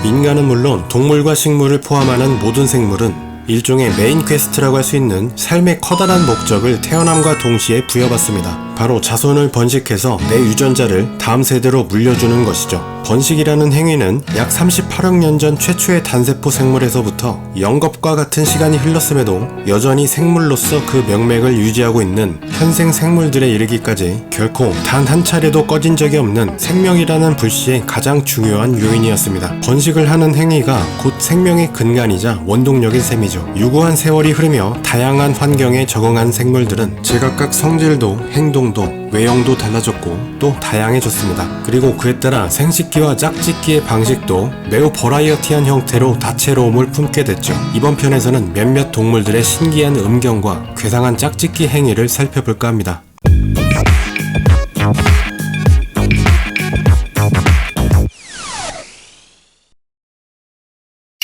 인간은 물론 동물과 식물을 포함하는 모든 생물은 일종의 메인 퀘스트라고 할 수 있는 삶의 커다란 목적을 태어남과 동시에 부여받습니다. 바로 자손을 번식해서 내 유전자를 다음 세대로 물려주는 것이죠. 번식이라는 행위는 약 38억 년 전 최초의 단세포 생물에서부터 영겁과 같은 시간이 흘렀음에도 여전히 생물로서 그 명맥을 유지하고 있는 현생 생물들에 이르기까지 결코 단 한 차례도 꺼진 적이 없는 생명이라는 불씨의 가장 중요한 요인이었습니다. 번식을 하는 행위가 곧 생명의 근간이자 원동력인 셈이죠. 유구한 세월이 흐르며 다양한 환경에 적응한 생물들은 제각각 성질도 행동도 외형도 달라졌고 또 다양해졌습니다. 그리고 그에 따라 생식기와 짝짓기의 방식도 매우 버라이어티한 형태로 다채로움을 품게 됐죠. 이번 편에서는 몇몇 동물들의 신기한 음경과 괴상한 짝짓기 행위를 살펴볼까 합니다.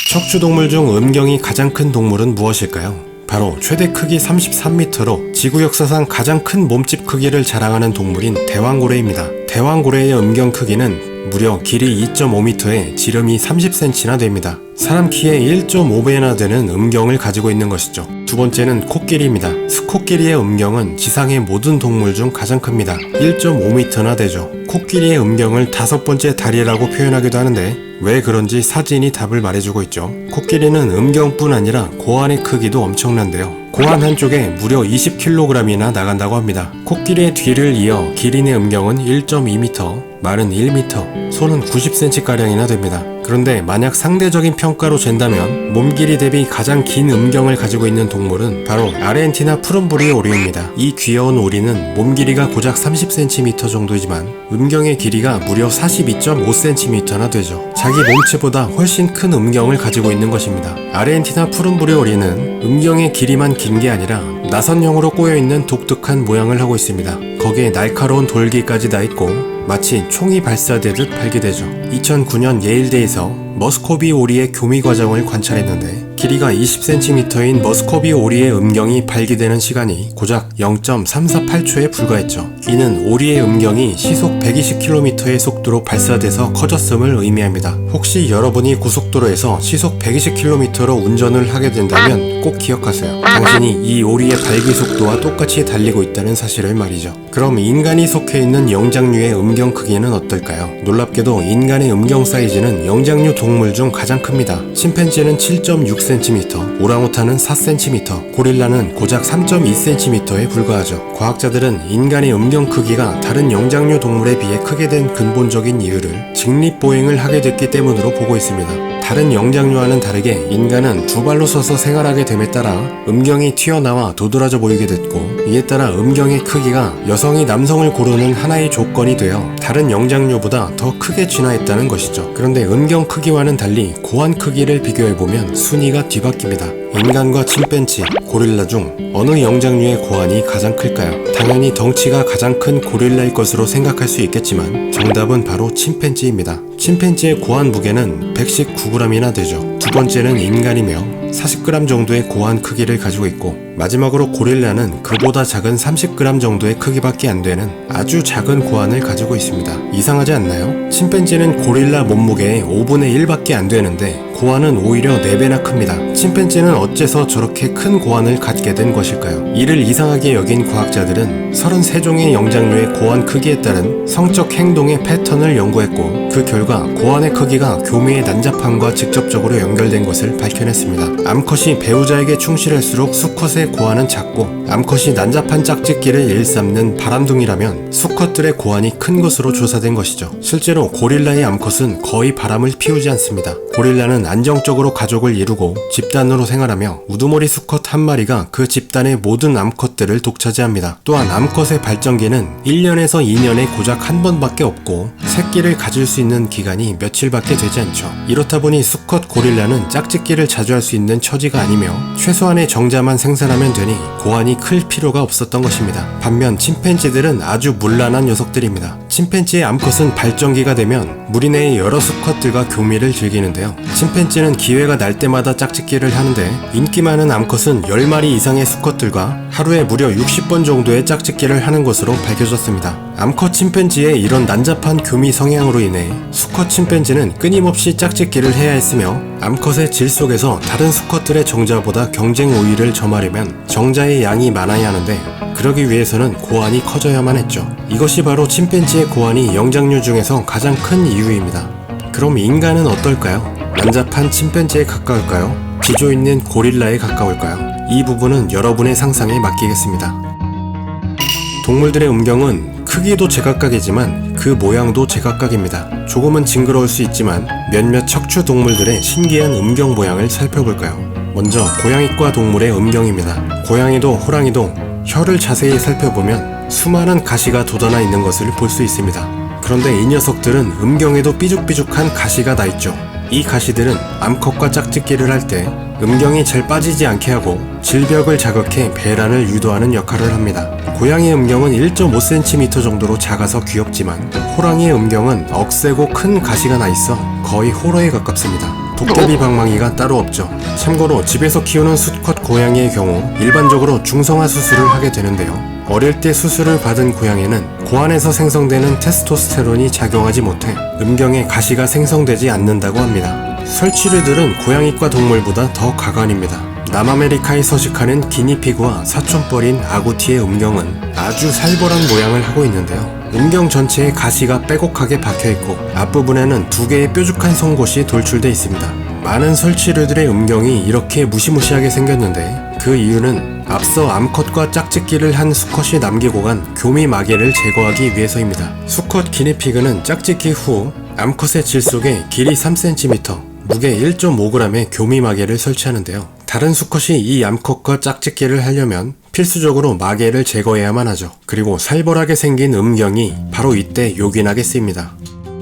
척추동물 중 음경이 가장 큰 동물은 무엇일까요? 바로 최대 크기 33m로 지구 역사상 가장 큰 몸집 크기를 자랑하는 동물인 대왕고래입니다. 대왕고래의 음경 크기는 무려 길이 2.5m에 지름이 30cm나 됩니다. 사람 키의 1.5배나 되는 음경을 가지고 있는 것이죠. 두 번째는 코끼리입니다. 스코끼리의 음경은 지상의 모든 동물 중 가장 큽니다. 1.5m나 되죠. 코끼리의 음경을 5번째 다리라고 표현하기도 하는데 왜 그런지 사진이 답을 말해주고 있죠. 코끼리는 음경뿐 아니라 고환의 크기도 엄청난데요. 고환 한쪽에 무려 20kg이나 나간다고 합니다. 코끼리의 뒤를 이어 기린의 음경은 1.2m, 말은 1m, 소는 90cm가량이나 됩니다. 그런데 만약 상대적인 평가로 잰다면 몸 길이 대비 가장 긴 음경을 가지고 있는 동물은 바로 아르헨티나 푸른부리 오리입니다. 이 귀여운 오리는 몸 길이가 고작 30cm 정도이지만 음경의 길이가 무려 42.5cm나 되죠. 자기 몸체보다 훨씬 큰 음경을 가지고 있는 것입니다. 아르헨티나 푸른부리 오리는 음경의 길이만 긴 게 아니라 나선형으로 꼬여있는 독특한 모양을 하고 있습니다. 거기에 날카로운 돌기까지 다 있고 마치 총이 발사되듯 발기되죠. 2009년 예일대에서 머스코비 오리의 교미 과정을 관찰했는데 길이가 20cm인 머스코비 오리의 음경이 발기되는 시간이 고작 0.348초에 불과했죠. 이는 오리의 음경이 시속 120km의 속도로 발사돼서 커졌음을 의미합니다. 혹시 여러분이 고속도로에서 시속 120km로 운전을 하게 된다면 꼭 기억하세요. 당신이 이 오리의 발기 속도와 똑같이 달리고 있다는 사실을 말이죠. 그럼 인간이 속해 있는 영장류의 음경 크기는 어떨까요? 놀랍게도 인간의 음경 사이즈는 영장류 동물 중 가장 큽니다. 침팬지는 7.6cm, 오랑우탄은 4cm, 고릴라는 고작 3.2cm에 불과하죠. 과학자들은 인간의 음경 크기가 다른 영장류 동물에 비해 크게 된 근본적인 이유를 직립보행을 하게 됐기 때문으로 보고 있습니다. 다른 영장류와는 다르게 인간은 두 발로 서서 생활하게 됨에 따라 음경이 튀어나와 도드라져 보이게 됐고 이에 따라 음경의 크기가 여성이 남성을 고르는 하나의 조건이 되어 다른 영장류보다 더 크게 진화했다는 것이죠. 그런데 음경 크기와는 달리 고환 크기를 비교해보면 순위가 뒤바뀝니다. 인간과 침팬지, 고릴라 중 어느 영장류의 고환이 가장 클까요? 당연히 덩치가 가장 큰 고릴라일 것으로 생각할 수 있겠지만 정답은 바로 침팬지입니다. 침팬지의 고환 무게는 119g이나 되죠. 두 번째는 인간이며 40g 정도의 고환 크기를 가지고 있고 마지막으로 고릴라는 그보다 작은 30g 정도의 크기밖에 안 되는 아주 작은 고환을 가지고 있습니다. 이상하지 않나요? 침팬지는 고릴라 몸무게의 5분의 1밖에 안 되는데 고환은 오히려 4배나 큽니다. 침팬지는 어째서 저렇게 큰 고환을 갖게 된 것일까요? 이를 이상하게 여긴 과학자들은 33종의 영장류의 고환 크기에 따른 성적 행동의 패턴을 연구했고 그 결과 고환의 크기가 교미의 난잡함과 직접적으로 연결된 것을 밝혀냈습니다. 암컷이 배우자에게 충실할수록 수컷의 고환은 작고 암컷이 난잡한 짝짓기를 일삼는 바람둥이라면 수컷들의 고환이 큰 것으로 조사된 것이죠. 실제로 고릴라의 암컷은 거의 바람을 피우지 않습니다. 고릴라는 안정적으로 가족을 이루고 집단으로 생활하며 우두머리 수컷 한 마리가 그 집단의 모든 암컷들을 독차지합니다. 또한 암컷의 발정기는 1년에서 2년에 고작 한 번밖에 없고 새끼를 가질 수 있는 기간이 며칠밖에 되지 않죠. 이렇다 보니 수컷 고릴라는 짝짓기를 자주 할 수 있는 처지가 아니며 최소한의 정자만 생산하면 되니 고환이 클 필요가 없었던 것입니다. 반면 침팬지들은 아주 문란한 녀석들입니다. 침팬지의 암컷은 발정기가 되면 무리 내의 여러 수컷들과 교미를 즐기는데요. 있을까요? 침팬지는 기회가 날 때마다 짝짓기를 하는데 인기 많은 암컷은 10마리 이상의 수컷들과 하루에 무려 60번 정도의 짝짓기를 하는 것으로 밝혀졌습니다. 암컷 침팬지의 이런 난잡한 교미 성향으로 인해 수컷 침팬지는 끊임없이 짝짓기를 해야 했으며 암컷의 질 속에서 다른 수컷들의 정자보다 경쟁 우위를 점하려면 정자의 양이 많아야 하는데 그러기 위해서는 고환이 커져야만 했죠. 이것이 바로 침팬지의 고환이 영장류 중에서 가장 큰 이유입니다. 그럼 인간은 어떨까요? 난잡한 침팬지에 가까울까요? 기조 있는 고릴라에 가까울까요? 이 부분은 여러분의 상상에 맡기겠습니다. 동물들의 음경은 크기도 제각각이지만 그 모양도 제각각입니다. 조금은 징그러울 수 있지만 몇몇 척추 동물들의 신기한 음경 모양을 살펴볼까요? 먼저 고양이과 동물의 음경입니다. 고양이도 호랑이도 혀를 자세히 살펴보면 수많은 가시가 돋아나 있는 것을 볼 수 있습니다. 그런데 이 녀석들은 음경에도 삐죽삐죽한 가시가 나 있죠. 이 가시들은 암컷과 짝짓기를 할 때 음경이 잘 빠지지 않게 하고 질벽을 자극해 배란을 유도하는 역할을 합니다. 고양이의 음경은 1.5cm 정도로 작아서 귀엽지만 호랑이의 음경은 억세고 큰 가시가 나 있어 거의 호러에 가깝습니다. 도깨비 방망이가 따로 없죠. 참고로 집에서 키우는 수컷 고양이의 경우 일반적으로 중성화 수술을 하게 되는데요. 어릴 때 수술을 받은 고양이는 고안에서 생성되는 테스토스테론이 작용하지 못해 음경에 가시가 생성되지 않는다고 합니다. 설치류들은 고양이과 동물보다 더 가관입니다. 남아메리카에 서식하는 기니피그와 사촌벌인 아구티의 음경은 아주 살벌한 모양을 하고 있는데요. 음경 전체에 가시가 빼곡하게 박혀있고 앞부분에는 2개의 뾰족한 송곳이 돌출돼 있습니다. 많은 설치류들의 음경이 이렇게 무시무시하게 생겼는데 그 이유는 앞서 암컷과 짝짓기를 한 수컷이 남기고 간 교미 마개를 제거하기 위해서입니다. 수컷 기니피그는 짝짓기 후 암컷의 질 속에 길이 3cm, 무게 1.5g의 교미 마개를 설치하는데요. 다른 수컷이 이 암컷과 짝짓기를 하려면 필수적으로 마개를 제거해야만 하죠. 그리고 살벌하게 생긴 음경이 바로 이때 요긴하게 쓰입니다.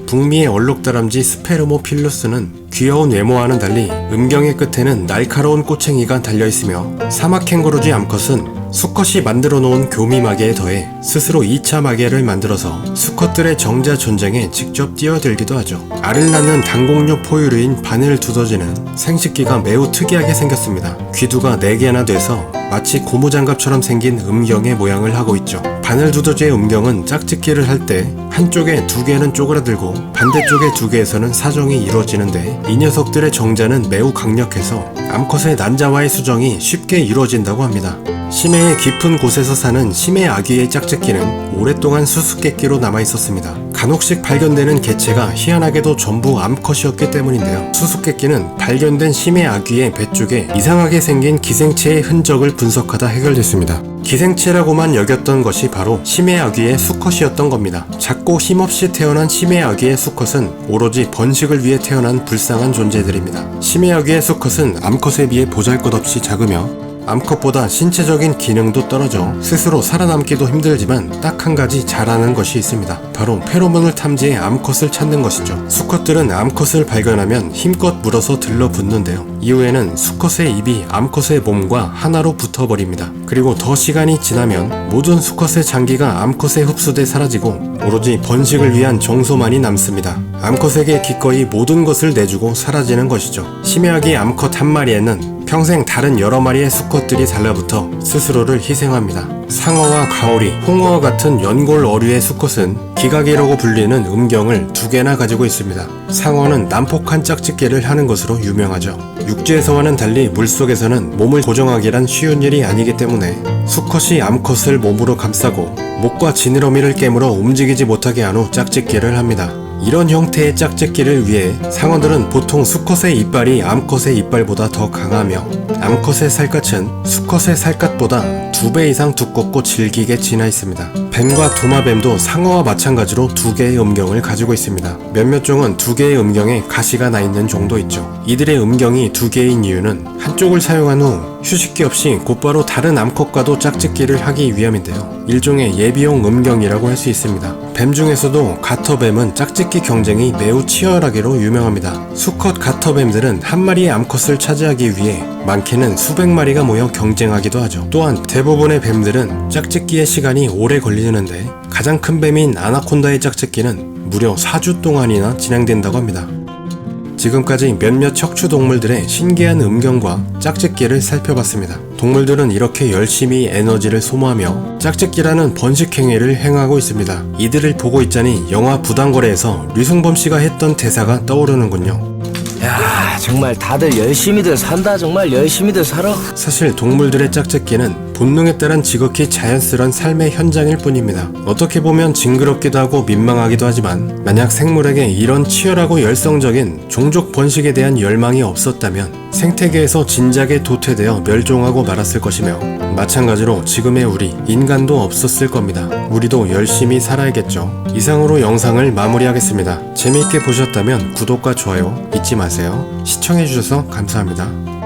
북미의 얼룩다람쥐 스페르모필루스는 귀여운 외모와는 달리 음경의 끝에는 날카로운 꼬챙이가 달려있으며 사막 캥거루쥐 암컷은 수컷이 만들어 놓은 교미 마개에 더해 스스로 2차 마개를 만들어서 수컷들의 정자 전쟁에 직접 뛰어들기도 하죠. 알을 낳는 당공류 포유류인 바늘 두더지는 생식기가 매우 특이하게 생겼습니다. 귀두가 4개나 돼서 마치 고무장갑처럼 생긴 음경의 모양을 하고 있죠. 바늘 두더지의 음경은 짝짓기를 할 때 한쪽에 2개는 쪼그라들고 반대쪽에 2개에서는 사정이 이루어지는데 이 녀석들의 정자는 매우 강력해서 암컷의 난자와의 수정이 쉽게 이루어진다고 합니다. 심해의 깊은 곳에서 사는 심해 아귀의 짝짓기는 오랫동안 수수께끼로 남아있었습니다. 간혹씩 발견되는 개체가 희한하게도 전부 암컷이었기 때문인데요. 수수께끼는 발견된 심해 아귀의 배 쪽에 이상하게 생긴 기생체의 흔적을 분석하다 해결됐습니다. 기생체라고만 여겼던 것이 바로 심해 아귀의 수컷이었던 겁니다. 작고 힘없이 태어난 심해 아귀의 수컷은 오로지 번식을 위해 태어난 불쌍한 존재들입니다. 심해 아귀의 수컷은 암컷에 비해 보잘것없이 작으며 암컷보다 신체적인 기능도 떨어져 스스로 살아남기도 힘들지만 딱 한 가지 잘하는 것이 있습니다. 바로 페로몬을 탐지해 암컷을 찾는 것이죠. 수컷들은 암컷을 발견하면 힘껏 물어서 들러붙는데요. 이후에는 수컷의 입이 암컷의 몸과 하나로 붙어버립니다. 그리고 더 시간이 지나면 모든 수컷의 장기가 암컷에 흡수돼 사라지고 오로지 번식을 위한 정소만이 남습니다. 암컷에게 기꺼이 모든 것을 내주고 사라지는 것이죠. 심해하게 암컷 한 마리에는 평생 다른 여러 마리의 수컷들이 달라붙어 스스로를 희생합니다. 상어와 가오리, 홍어와 같은 연골 어류의 수컷은 기각이라고 불리는 음경을 2개나 가지고 있습니다. 상어는 난폭한 짝짓기를 하는 것으로 유명하죠. 육지에서와는 달리 물속에서는 몸을 고정하기란 쉬운 일이 아니기 때문에 수컷이 암컷을 몸으로 감싸고 목과 지느러미를 깨물어 움직이지 못하게 한 후 짝짓기를 합니다. 이런 형태의 짝짓기를 위해 상어들은 보통 수컷의 이빨이 암컷의 이빨보다 더 강하며 암컷의 살갗은 수컷의 살갗보다 2배 이상 두껍고 질기게 진화 있습니다. 뱀과 도마뱀도 상어와 마찬가지로 2개의 음경을 가지고 있습니다. 몇몇 종은 2개의 음경에 가시가 나 있는 종도 있죠. 이들의 음경이 2개인 이유는 한쪽을 사용한 후 휴식기 없이 곧바로 다른 암컷과도 짝짓기를 하기 위함인데요. 일종의 예비용 음경이라고 할 수 있습니다. 뱀 중에서도 가터뱀은 짝짓기 경쟁이 매우 치열하기로 유명합니다. 수컷 가터뱀들은 한 마리의 암컷을 차지하기 위해 많게는 수백 마리가 모여 경쟁하기도 하죠. 또한 대부분의 뱀들은 짝짓기의 시간이 오래 걸리는데 가장 큰 뱀인 아나콘다의 짝짓기는 무려 4주 동안이나 진행된다고 합니다. 지금까지 몇몇 척추 동물들의 신기한 음경과 짝짓기를 살펴봤습니다. 동물들은 이렇게 열심히 에너지를 소모하며 짝짓기라는 번식 행위를 행하고 있습니다. 이들을 보고 있자니 영화 부당거래에서 류승범 씨가 했던 대사가 떠오르는군요. 야, 정말 다들 열심히들 산다. 정말 열심히들 살아. 사실 동물들의 짝짓기는 본능에 따른 지극히 자연스러운 삶의 현장일 뿐입니다. 어떻게 보면 징그럽기도 하고 민망하기도 하지만 만약 생물에게 이런 치열하고 열성적인 종족 번식에 대한 열망이 없었다면 생태계에서 진작에 도태되어 멸종하고 말았을 것이며 마찬가지로 지금의 우리 인간도 없었을 겁니다. 우리도 열심히 살아야겠죠. 이상으로 영상을 마무리하겠습니다. 재미있게 보셨다면 구독과 좋아요 잊지 마세요. 시청해주셔서 감사합니다.